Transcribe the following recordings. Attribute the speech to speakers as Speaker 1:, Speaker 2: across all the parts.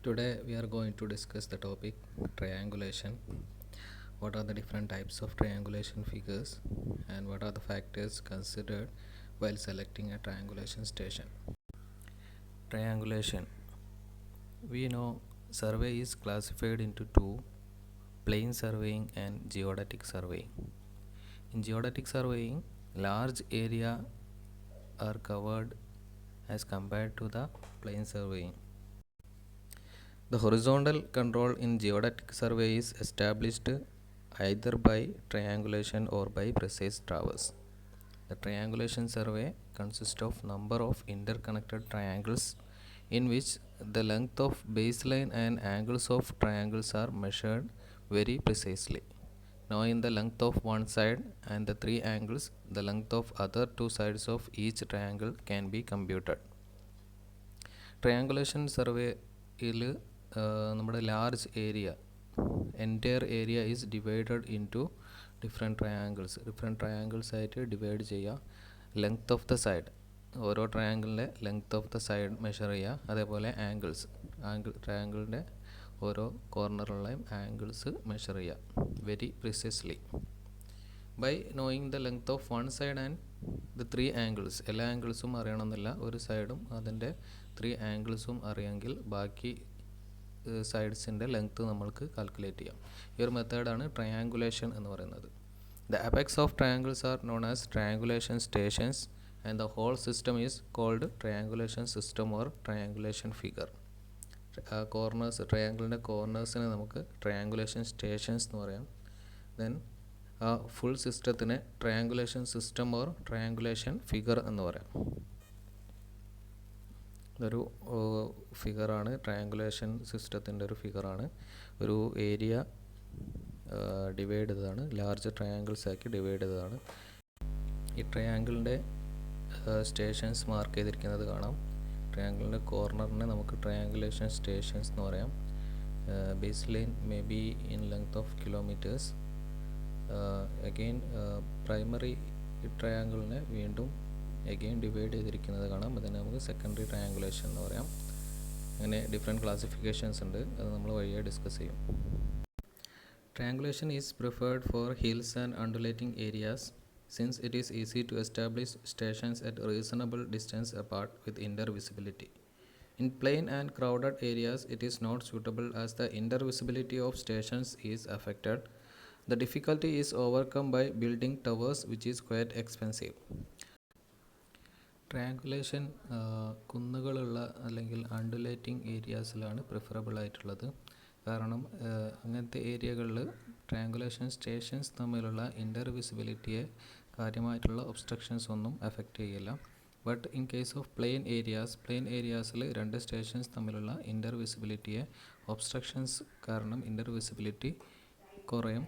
Speaker 1: Today we are going to discuss the topic triangulation. What are the different types of triangulation figures and what are the factors considered while selecting a triangulation station. Triangulation. We know survey is classified into two: plane surveying and geodetic surveying. In geodetic surveying, large area are covered as compared to the plane surveying. The horizontal control in geodetic survey is established either by triangulation or by precise traverse. The triangulation survey consists of number of interconnected triangles in which the length of baseline and angles of triangles are measured very precisely. Knowing the length of one side and the three angles, the length of other two sides of each triangle can be computed. Triangulation survey നമ്മുടെ large area entire area is divided into different triangles ആയിട്ട് divide ചെയ്യുക. Length of the side, ഓരോ ട്രയാങ്കിളിൻ്റെ length of the side measure ചെയ്യുക. അതേപോലെ ട്രയാങ്കിളിൻ്റെ ഓരോ കോർണറുകളെയും ആംഗിൾസ് മെഷർ ചെയ്യുക very precisely. By knowing the length of one side and the three angles, എല്ലാ ആംഗിൾസും അറിയണമെന്നില്ല, ഒരു സൈഡും അതിൻ്റെ ത്രീ ആംഗിൾസും അറിയാമെങ്കിൽ ബാക്കി സൈഡ്സിൻ്റെ ലെങ്ത്ത് നമ്മൾക്ക് കാൽക്കുലേറ്റ് ചെയ്യാം. ഈ ഒരു മെത്തേഡാണ് ട്രയാങ്കുലേഷൻ എന്ന് പറയുന്നത്. The apex of triangles are known as triangulation stations and the whole system is called triangulation system or triangulation figure. Corners, ട്രയാങ്കിളിൻ്റെ കോർണേഴ്സിനെ നമുക്ക് ട്രയാങ്കുലേഷൻ സ്റ്റേഷൻസ് എന്ന് പറയാം. ദെൻ ആ ഫുൾ സിസ്റ്റത്തിന് triangulation system or triangulation figure എന്ന് പറയാം. ഇതൊരു ഫിഗറാണ്, ട്രയാങ്കുലേഷൻ സിസ്റ്റത്തിൻ്റെ ഒരു ഫിഗറാണ്. ഒരു ഏരിയ ഡിവൈഡ് ചെയ്തതാണ്, ലാർജ് ട്രയാങ്കിൾസ് ആക്കി ഡിവൈഡ് ചെയ്തതാണ്. ഈ ട്രയാങ്കിളിൻ്റെ സ്റ്റേഷൻസ് മാർക്ക് ചെയ്തിരിക്കുന്നത് കാണാം. ട്രയാങ്കിളിൻ്റെ കോർണറിനെ നമുക്ക് ട്രയാങ്കുലേഷൻ സ്റ്റേഷൻസ് എന്ന് പറയാം. Base line may be in length of kilometres. Again primary ട്രയാങ്കിളിനെ വീണ്ടും അഗെയിൻ ഡിവൈഡ് ചെയ്തിരിക്കുന്നത് കാണാം. അതിനെ നമുക്ക് സെക്കൻഡറി ട്രയാങ്കുലേഷൻ എന്ന് പറയാം. അങ്ങനെ ഡിഫറെൻറ്റ് ക്ലാസിഫിക്കേഷൻസ് ഉണ്ട്, അത് നമ്മൾ വഴിയെ ഡിസ്കസ് ചെയ്യും. Triangulation is preferred for hills and undulating areas since it is easy to establish stations at reasonable distance apart with inter visibility. In plain and crowded areas, it is not suitable as the intervisibility of stations is affected. The difficulty is overcome by building towers, which is quite expensive. Triangulation കുന്നുകളുള്ള അല്ലെങ്കിൽ undulating ഏരിയാസിലാണ് preferable ആയിട്ടുള്ളത്. കാരണം അങ്ങനത്തെ ഏരിയകളിൽ triangulation stations തമ്മിലുള്ള ഇൻ്റർ വിസിബിലിറ്റിയെ കാര്യമായിട്ടുള്ള obstructions ഒന്നും effect ചെയ്യില്ല. But in case of plain ഏരിയാസിൽ രണ്ട് സ്റ്റേഷൻസ് തമ്മിലുള്ള ഇൻ്റർ വിസിബിലിറ്റിയെ ഒബ്സ്ട്രക്ഷൻസ് കാരണം ഇൻ്റർ വിസിബിലിറ്റി കുറയും.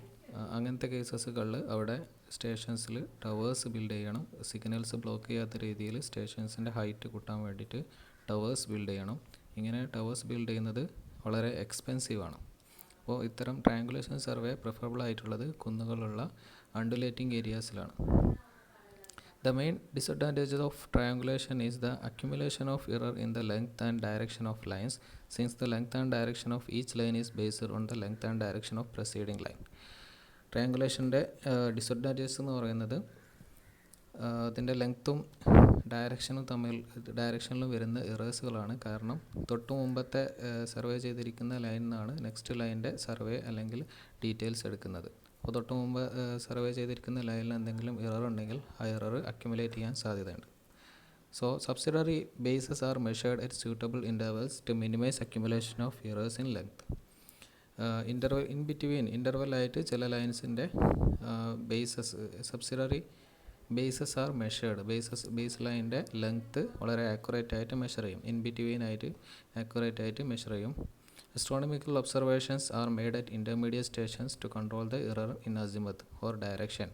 Speaker 1: അങ്ങനത്തെ കേസസുകളിൽ അവിടെ സ്റ്റേഷൻസിൽ ടവേഴ്സ് ബിൽഡ് ചെയ്യണം. സിഗ്നൽസ് ബ്ലോക്ക് ചെയ്യാത്ത രീതിയിൽ സ്റ്റേഷൻസിൻ്റെ ഹൈറ്റ് കൂട്ടാൻ വേണ്ടിയിട്ട് ടവേഴ്സ് ബിൽഡ് ചെയ്യണം. ഇങ്ങനെ ടവേഴ്സ് ബിൽഡ് ചെയ്യുന്നത് വളരെ എക്സ്പെൻസീവാണ്. അപ്പോൾ ഇത്തരം ട്രയാങ്കുലേഷൻ സർവേ പ്രിഫറബിൾ ആയിട്ടുള്ളത് കുന്നുകളുള്ള undulating ഏരിയാസിലാണ്. The main disadvantage of triangulation is the accumulation of error in the length and direction of lines, since the length and direction of each line is based on the length and direction of preceding line. ട്രയാങ്കുലേഷൻ്റെ disadvantages എന്ന് പറയുന്നത് അതിൻ്റെ ലെങ്ത്തും ഡയറക്ഷനിലും വരുന്ന എറേഴ്സുകളാണ്. കാരണം തൊട്ട് മുമ്പത്തെ survey ചെയ്തിരിക്കുന്ന ലൈനിൽ നിന്നാണ് നെക്സ്റ്റ് ലൈനിൻ്റെ സർവേ അല്ലെങ്കിൽ ഡീറ്റെയിൽസ് എടുക്കുന്നത്. അപ്പോൾ തൊട്ട് മുമ്പ് സർവേ ചെയ്തിരിക്കുന്ന ലൈനിൽ എന്തെങ്കിലും എറർ ഉണ്ടെങ്കിൽ ആ എറർ അക്യുമുലേറ്റ് ചെയ്യാൻ സാധ്യതയുണ്ട്. So subsidiary bases are measured at suitable intervals to minimise accumulation of errors in length. ഇൻ്റർവെല്ലായിട്ട് ചില ലൈൻസിൻ്റെ subsidiary bases are measured. Base ലൈനിൻ്റെ ലെങ്ത്ത് വളരെ ആക്യുറേറ്റ് ആയിട്ട് മെഷർ ചെയ്യും. ഇൻ ബിറ്റ്വീൻ ആയിട്ട് ആക്യുറേറ്റ് ആയിട്ട് മെഷർ ചെയ്യും. Astronomical observations are made at intermediate stations to control the error in azimuth or direction.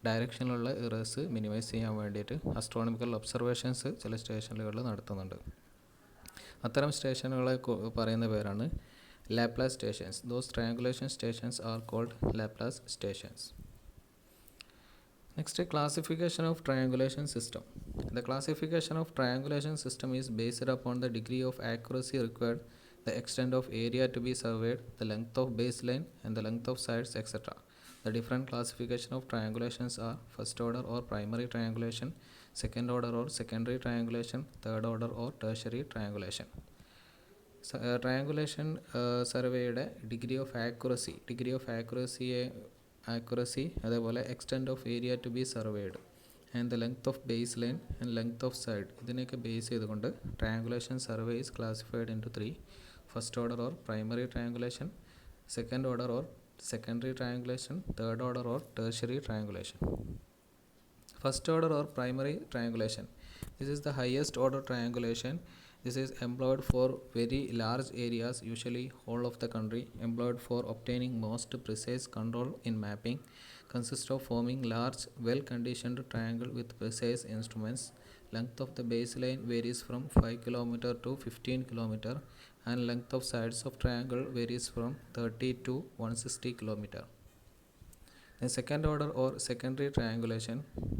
Speaker 1: ഡയറക്ഷനിലുള്ള എറേഴ്സ് മിനിമൈസ് ചെയ്യാൻ വേണ്ടിയിട്ട് അസ്ട്രോണമിക്കൽ ഒബ്സർവേഷൻസ് ചില സ്റ്റേഷനുകളിൽ നടത്തുന്നുണ്ട്. അത്തരം സ്റ്റേഷനുകളെ പറയുന്ന പേരാണ് Laplace stations. Those triangulation stations are called Laplace stations. Next, classification of triangulation system. The classification of triangulation system is based upon the degree of accuracy required the extent of area to be surveyed, the length of baseline, and the length of sides, etc. The different classification of triangulations are first order or primary triangulation, second order or secondary triangulation, third order or tertiary triangulation. Triangulation സർവേയുടെ accuracy അതേപോലെ extent of area to be surveyed and the length of baseline and length of side ഇതിനെയൊക്കെ base ചെയ്തുകൊണ്ട് triangulation survey is classified into three: first order or primary triangulation, second order or secondary triangulation, third order or tertiary triangulation. First order or primary triangulation, this is the highest order triangulation. This is employed for very large areas, usually whole of the country, employed for obtaining most precise control in mapping, consists of forming large well-conditioned triangle with precise instruments. Length of the baseline varies from 5 km to 15 km and length of sides of triangle varies from 30 to 160 km. In second order or secondary triangulation,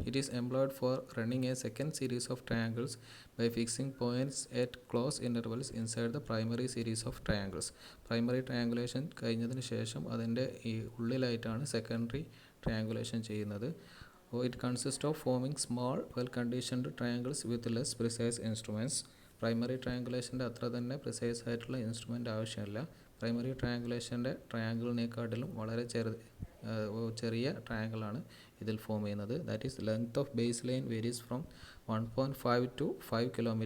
Speaker 1: it is employed for running a second series of triangles by fixing points at close intervals inside the primary series of triangles. Primary triangulation കഴിഞ്ഞതിന് ശേഷം അതിൻ്റെ ഈ ഉള്ളിലായിട്ടാണ് secondary triangulation ചെയ്യുന്നത്. It consists of forming small well-conditioned triangles with less precise instruments. Primary ട്രയാങ്കുലേഷൻ്റെ അത്ര തന്നെ precise ആയിട്ടുള്ള instrument ആവശ്യമില്ല. പ്രൈമറി ട്രയാങ്കുലേഷൻ്റെ ട്രയാങ്കിളിനെക്കാട്ടിലും വളരെ ചെറിയ ട്രയാങ്കിളാണ് ഇതിൽ ഫോം ചെയ്യുന്നത്. That is length of base line varies from 1.5 to 5 km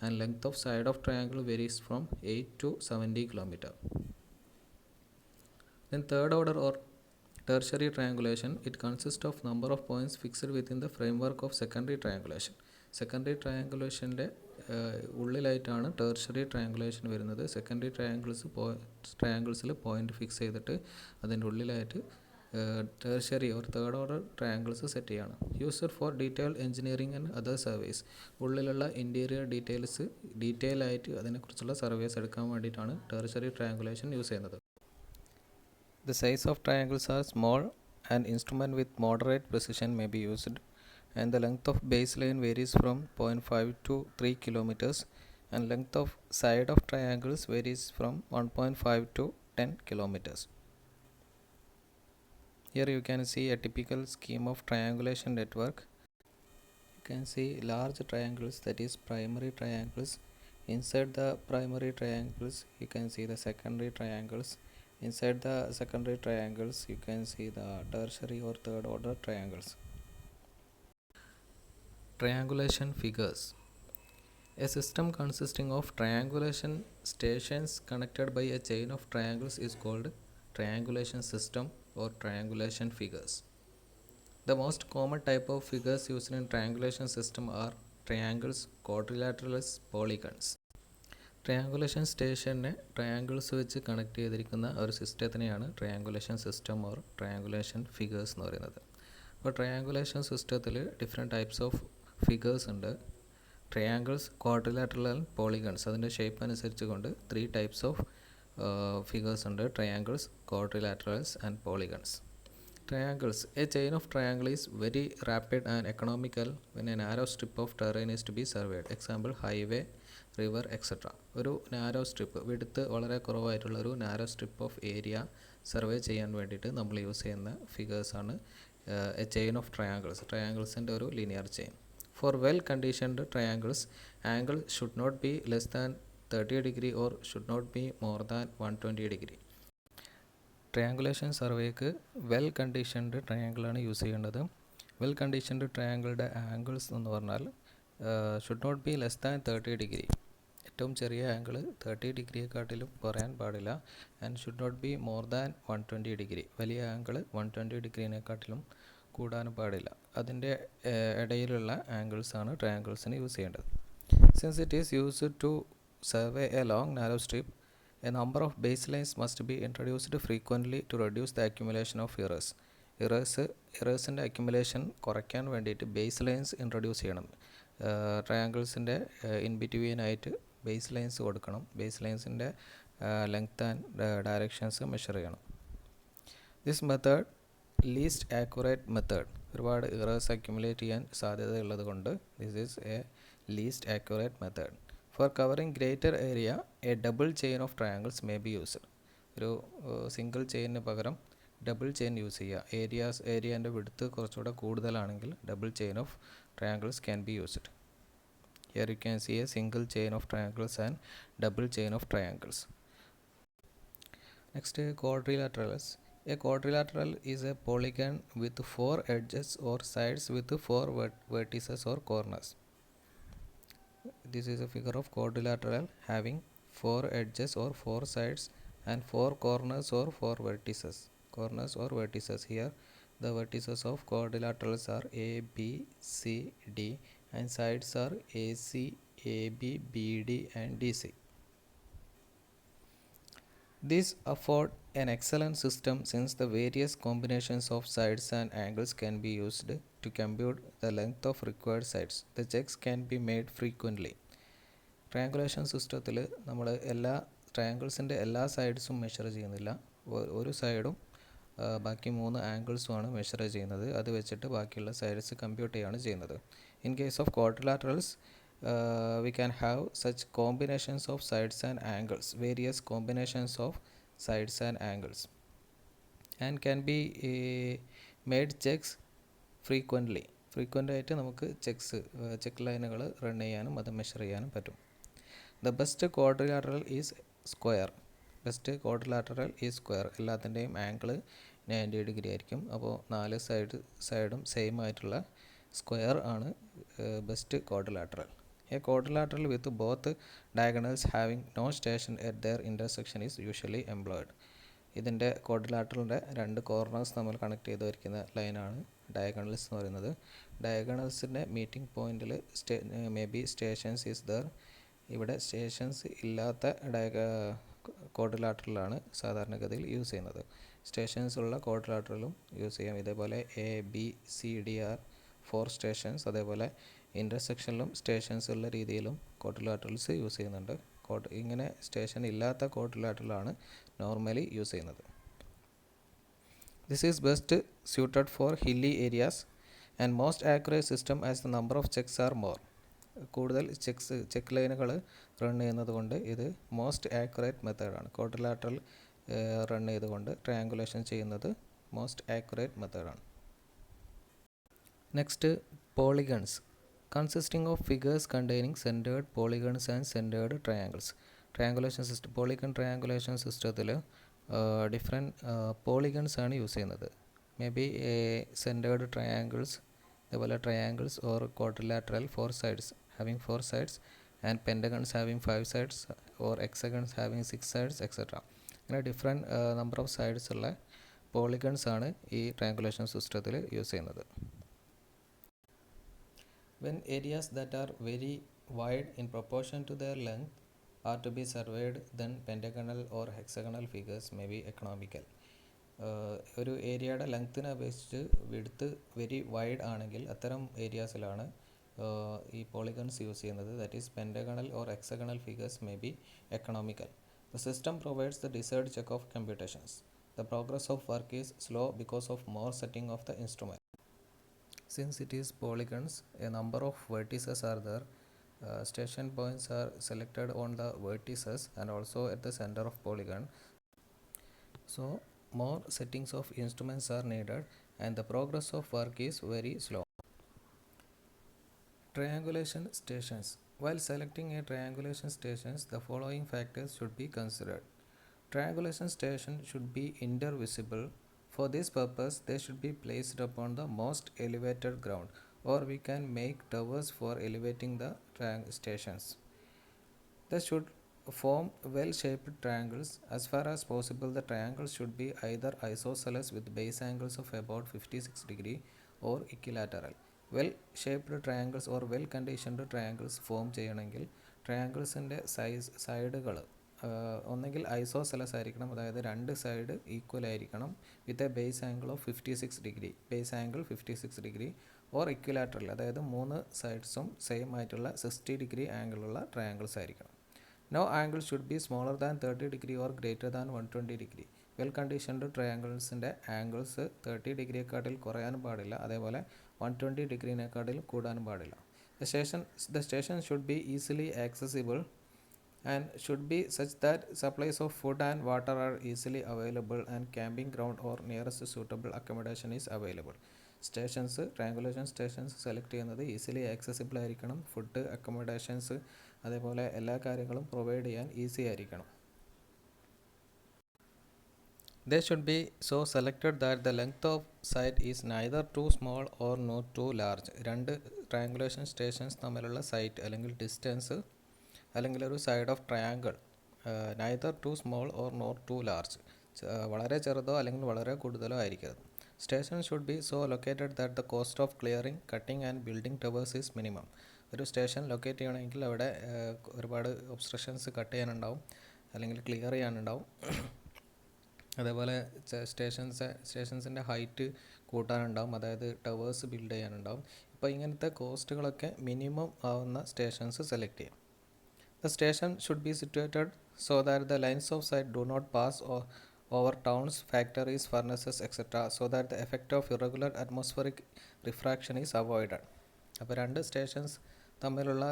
Speaker 1: and length of side of triangle varies from 8 to 70 km. Then third order or tertiary triangulation, it consists of number of points fixed within the framework of secondary triangulation. Secondary ട്രയാങ്കുലേഷൻ്റെ ഉള്ളിലായിട്ടാണ് tertiary triangulation വരുന്നത്. Secondary ട്രയാങ്കിൾസിൽ point fix ചെയ്തിട്ട് അതിൻ്റെ ഉള്ളിലായിട്ട് tertiary or third order triangles set ചെയ്യാണ്. Used for detailed engineering and other surveys. ഉള്ളിലുള്ള interior detail ആയിട്ട് അതിനെക്കുറിച്ചുള്ള സർവേസ് എടുക്കാൻ വേണ്ടിയിട്ടാണ് ടെർഷറി ട്രയാങ്കുലേഷൻ യൂസ് ചെയ്യുന്നത്. The size of triangles are small and instrument with moderate precision may be used, and the length of baseline varies from 0.5 to 3 kilometers and length of side of triangles varies from 1.5 to 10 kilometers. Here you can see a typical scheme of triangulation network. You can see large triangles, that is primary triangles. Inside the primary triangles you can see the secondary triangles. Inside the secondary triangles you can see the tertiary or third order triangles. Triangulation figures. A system consisting of triangulation stations connected by a chain of triangles is called triangulation system or triangulation figures. The most common type of figures used in triangulation system are triangles, quadrilaterals, polygons. Triangulation സ്റ്റേഷനെ triangles വെച്ച് connect ചെയ്തിരിക്കുന്ന ഒരു സിസ്റ്റത്തിനെയാണ് triangulation system or triangulation figures എന്ന് പറയുന്നത്. അപ്പോൾ triangulation സിസ്റ്റത്തിൽ different types of figures ഉണ്ട്. Triangles, quadrilateral and polygons. അതിൻ്റെ ഷേപ്പ് അനുസരിച്ച് കൊണ്ട് 3 ടൈപ്സ് ഓഫ് ഫിഗേഴ്സ് ഉണ്ട്: triangles, quadrilaterals and polygons. Triangles. A chain of triangle is very rapid and economical when a narrow strip of terrain is to be surveyed. Example, highway, river, etc. ഒരു narrow strip, width വളരെ കുറവായിട്ടുള്ള ഒരു narrow strip of area survey ചെയ്യാൻ വേണ്ടിയിട്ട് നമ്മൾ use ചെയ്യുന്ന ഫിഗേഴ്സാണ് a chain of triangles. ട്രയാങ്കിൾസിൻ്റെ ഒരു linear chain. For well conditioned triangles, angle should not be less than 30 degree or should not be more than 120 degree. Triangulation സർവേക്ക് well conditioned ട്രയാങ്കിളാണ് use ചെയ്യേണ്ടത്. വെൽ കണ്ടീഷൻഡ് ട്രയാങ്കിളുടെ angles എന്ന് പറഞ്ഞാൽ should not be less than 30 degree. ഏറ്റവും ചെറിയ angle 30 ഡിഗ്രിയെക്കാട്ടിലും കുറയാൻ പാടില്ല. And should not be more than 120 degree. വലിയ ആംഗിൾ 120 ഡിഗ്രിനെക്കാട്ടിലും കൂടാനും പാടില്ല. അതിൻ്റെ ഇടയിലുള്ള ആംഗിൾസാണ് ട്രയാങ്കിൾസിന് യൂസ് ചെയ്യേണ്ടത്. Since it is used to survey a long narrow strip, a number of baselines must be introduced frequently to reduce the accumulation of errors. എറേഴ്സിൻ്റെ അക്യുമുലേഷൻ കുറയ്ക്കാൻ വേണ്ടിയിട്ട് ബേസ് ലൈൻസ് ഇൻട്രൊഡ്യൂസ് ചെയ്യണം. ട്രയാങ്കിൾസിൻ്റെ ഇൻ ബിറ്റ്വീനായിട്ട് ബേസ് ലൈൻസ് കൊടുക്കണം. ബേസ് ലൈൻസിൻ്റെ length and directions measure ചെയ്യണം. This method least accurate method. ഒരുപാട് എറേഴ്സ് അക്യുമുലേറ്റ് ചെയ്യാൻ സാധ്യതയുള്ളത് കൊണ്ട് this is a least accurate method. For covering greater area, a double chain of triangles may be used. ഒരു single ചെയിനിന് പകരം ഡബിൾ ചെയിൻ യൂസ് ചെയ്യുക. ഏരിയൻ്റെ width കുറച്ചുകൂടെ കൂടുതലാണെങ്കിൽ double chain of triangles can be used. Here you can see a single chain of triangles and double chain of triangles. Next, quadrilaterals. A quadrilateral is a polygon with 4 edges or sides with 4 vertices or corners. This is a figure of quadrilateral having 4 edges or 4 sides and 4 corners or 4 vertices. Here the vertices of quadrilaterals are A, B, C, D, and sides are AC, AB, BD, and DC. These afford an excellent system since the various combinations of sides and angles can be used to compute the length of required sides. The checks can be made frequently. Triangulation സിസ്റ്റത്തിൽ നമ്മൾ എല്ലാ ട്രയാങ്കിൾസിൻ്റെ എല്ലാ സൈഡ്സും measure ചെയ്യുന്നില്ല. ഒരു സൈഡും ബാക്കി 3 ആംഗിൾസുമാണ് measure ചെയ്യുന്നത്. അത് വെച്ചിട്ട് ബാക്കിയുള്ള സൈഡ്സ് കമ്പ്യൂട്ട് ചെയ്യുകയാണ് ചെയ്യുന്നത്. In case of quadrilaterals we can have such combinations of sides and angles, various combinations of sides and angles, and can be made checks frequently ആയിട്ട് നമുക്ക് ചെക്ക് ലൈനുകൾ റൺ ചെയ്യാനും അത് മെഷർ ചെയ്യാനും പറ്റും. The best quadrilateral is square. എല്ലാത്തിൻ്റെയും angle 90 degree ആയിരിക്കും. അപ്പോൾ 4 സൈഡും സെയിം ആയിട്ടുള്ള സ്ക്വയർ ആണ് best quadrilateral. A quadrilateral with both diagonals having no station at their intersection is usually employed. ഇതിൻ്റെ ക്വാഡ്രിലാറ്ററലിൻ്റെ 2 കോർണേഴ്സ് നമ്മൾ കണക്ട് ചെയ്ത് വരയ്ക്കുന്ന ലൈനാണ് ഡയഗണൽസ് എന്ന് പറയുന്നത്. ഡയഗണൽസിൻ്റെ മീറ്റിംഗ് പോയിന്റിൽ may be stations is there. ഇവിടെ സ്റ്റേഷൻസ് ഇല്ലാത്ത ക്വാഡ്രിലാറ്ററലാണ് സാധാരണഗതിയിൽ യൂസ് ചെയ്യുന്നത്. സ്റ്റേഷൻസ് ഉള്ള ക്വാഡ്രിലാറ്ററലും യൂസ് ചെയ്യാം. ഇതേപോലെ ABCD are 4 സ്റ്റേഷൻസ്. അതേപോലെ ഇൻ്റർസെക്ഷനിലും സ്റ്റേഷൻസ് ഉള്ള രീതിയിലും ക്വാഡ്രിലാറ്ററൽസ് യൂസ് ചെയ്യുന്നുണ്ട്. ഇങ്ങനെ സ്റ്റേഷൻ ഇല്ലാത്ത ക്വാഡ്രിലാറ്ററലാണ് നോർമലി യൂസ് ചെയ്യുന്നത്. This is best suited four hilly areas and most accurate system as the number of cheques are more. കൂടുതൽ ചെക്ക് ലൈനുകൾ റൺ ചെയ്യുന്നത് കൊണ്ട് ഇത് മോസ്റ്റ് ആക്യുറേറ്റ് മെത്തേഡാണ്. ക്വാഡ്രിലാറ്ററൽ റൺ ചെയ്തുകൊണ്ട് ട്രയാങ്കുലേഷൻ ചെയ്യുന്നത് മോസ്റ്റ് ആക്യുറേറ്റ് മെത്തേഡാണ്. Next, polygons consisting of figures containing centered polygons and centered triangles. Polygon triangulation systemത്തിൽ ഡിഫറെൻറ്റ് പോളിഗൺസ് ആണ് യൂസ് ചെയ്യുന്നത്. മേ ബി സെൻറ്റേർഡ് ട്രയാങ്കിൾസ്, അതേപോലെ triangles or quadrilateral 4 sides having 4 sides and pentagons having 5 sides or hexagons having 6 sides etc. അങ്ങനെ different number of sides ഉള്ള polygons ആണ് ഈ triangulation സിസ്റ്റത്തിൽ use ചെയ്യുന്നത്. When areas that are very wide in proportion to their length are to be surveyed, then pentagonal or hexagonal figures may be economical. ഒരു ഏരിയയുടെ ലെങ്ത്തിനെ അപേക്ഷിച്ച് width very wide ആണെങ്കിൽ അത്തരം ഏരിയാസിലാണ് ഈ പോളിഗൺസ് യൂസ് ചെയ്യുന്നത്. That is pentagonal or hexagonal figures may be economical. The system provides the desired check of computations. The progress of work is slow because of more setting of the instrument. Since it is polygons, a number of vertices are there. Station points are selected on the vertices and also at the center of polygon. So more settings of instruments are needed and the progress of work is very slow. Triangulation stations. While selecting a triangulation stations, the following factors should be considered. Triangulation station should be intervisible. For this purpose, they should be placed upon the most elevated ground, or we can make towers for elevating the stations. They should form well-shaped triangles. As far as possible, the triangles should be either isosceles with base angles of about 56 degree or equilateral. Well-shaped triangles or well-conditioned triangles form ചെയ്യണമെങ്കിൽ ട്രയാങ്കിൾസിൻ്റെ സൈഡുകൾ ഒന്നെങ്കിൽ isosceles ആയിരിക്കണം, അതായത് 2 side equal ആയിരിക്കണം with a base angle of 56 degree, base angle 56 degree, or equilateral, അതായത് 3 സൈഡ്സും same ആയിട്ടുള്ള 60 degree ആംഗിളുള്ള triangles ആയിരിക്കണം. No angle should be smaller than 30 degree or greater than 120 degree. Well conditioned ട്രയാങ്കിൾസിൻ്റെ ആംഗിൾസ് 30 ഡിഗ്രിയെക്കാട്ടിൽ കുറയാനും പാടില്ല, അതേപോലെ 120 ഡിഗ്രിനെക്കാട്ടിൽ കൂടാനും പാടില്ല. The station should be easily accessible and should be such that supplies of food and water are easily available and camping ground or nearest suitable accommodation is available. Stations triangulation stations select ചെയ്യുന്നത് easily accessible ആയിരിക്കണം, food accommodations അതേപോലെ എല്ലാ കാര്യങ്ങളും provide ചെയ്യാൻ easy ആയിരിക്കണം. They should be so selected that the length of site is neither too small or not too large. രണ്ട് triangulation stations തമ്മിലുള്ള sight അല്ലെങ്കിൽ ഡിസ്റ്റൻസ് അല്ലെങ്കിൽ ഒരു side of triangle neither too small or not too large, വളരെ ചെറുതോ അല്ലെങ്കിൽ വളരെ കൂടുതലോ ആയിരിക്കരുത്. Station should be so located that the cost of clearing cutting and building towers is minimum. ഒരു സ്റ്റേഷൻ ലൊക്കേറ്റ് ചെയ്യണമെങ്കിൽ അവിടെ ഒരുപാട് ഒബ്സ്ട്രക്ഷൻസ് കട്ട് ചെയ്യാനുണ്ടാവും അല്ലെങ്കിൽ ക്ലിയർ ചെയ്യാനുണ്ടാവും. അതേപോലെ സ്റ്റേഷൻസിൻ്റെ ഹൈറ്റ് കൂട്ടാനുണ്ടാവും, അതായത് ടവേഴ്സ് ബിൽഡ് ചെയ്യാനുണ്ടാവും. ഇപ്പോൾ ഇങ്ങനത്തെ കോസ്റ്റുകളൊക്കെ മിനിമം ആവുന്ന സ്റ്റേഷൻസ് സെലക്ട് ചെയ്യാം. The station should be situated so that the lines of sight do not pass over towns, factories, furnaces, etc. so that the effect of irregular atmospheric refraction is avoided. അപ്പോൾ രണ്ട് stations തമ്മിലുള്ള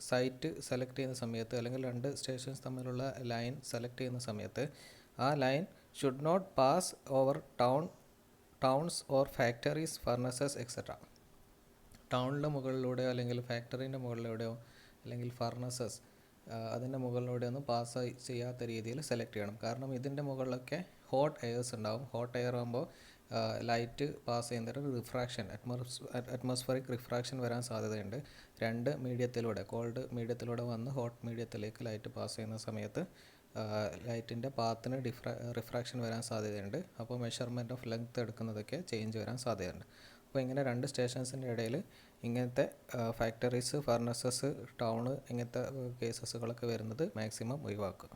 Speaker 1: site select ചെയ്യുന്ന സമയത്ത് അല്ലെങ്കിൽ രണ്ട് stations തമ്മിലുള്ള line select ചെയ്യുന്ന സമയത്ത് ആ line should not pass over towns or factories, furnaces etcetera. ടൗണിൻ്റെ മുകളിലൂടെയോ അല്ലെങ്കിൽ ഫാക്ടറീൻ്റെ മുകളിലൂടെയോ അല്ലെങ്കിൽ ഫർണസസ് അതിൻ്റെ മുകളിലൂടെയൊന്നും പാസ് ചെയ്യാത്ത രീതിയിൽ സെലക്ട് ചെയ്യണം. കാരണം ഇതിൻ്റെ മുകളിലൊക്കെ ഹോട്ട് എയർസ് ഉണ്ടാവും. ഹോട്ട് എയർ ആകുമ്പോൾ ലൈറ്റ് പാസ് ചെയ്യുന്നതിന് റിഫ്രാക്ഷൻ, അറ്റ്മോസ്ഫറിക് റിഫ്രാക്ഷൻ വരാൻ സാധ്യതയുണ്ട്. രണ്ട് മീഡിയത്തിലൂടെ, കോൾഡ് മീഡിയത്തിലൂടെ വന്ന് ഹോട്ട് മീഡിയത്തിലേക്ക് ലൈറ്റ് പാസ് ചെയ്യുന്ന സമയത്ത് ലൈറ്റിൻ്റെ പാത്തിന് റിഫ്രാക്ഷൻ വരാൻ സാധ്യതയുണ്ട്. അപ്പോൾ മെഷർമെൻറ്റ് ഓഫ് ലെങ്ത് എടുക്കുന്നതൊക്കെ ചേഞ്ച് വരാൻ സാധ്യതയുണ്ട്. അപ്പോൾ ഇങ്ങനെ രണ്ട് സ്റ്റേഷൻസിൻ്റെ ഇടയിൽ ഇങ്ങനത്തെ ഫാക്ടറീസ്, ഫർണസസ്, ടൗണ് ഇങ്ങനത്തെ കേസസുകളൊക്കെ വരുന്നത് മാക്സിമം ഒഴിവാക്കുക.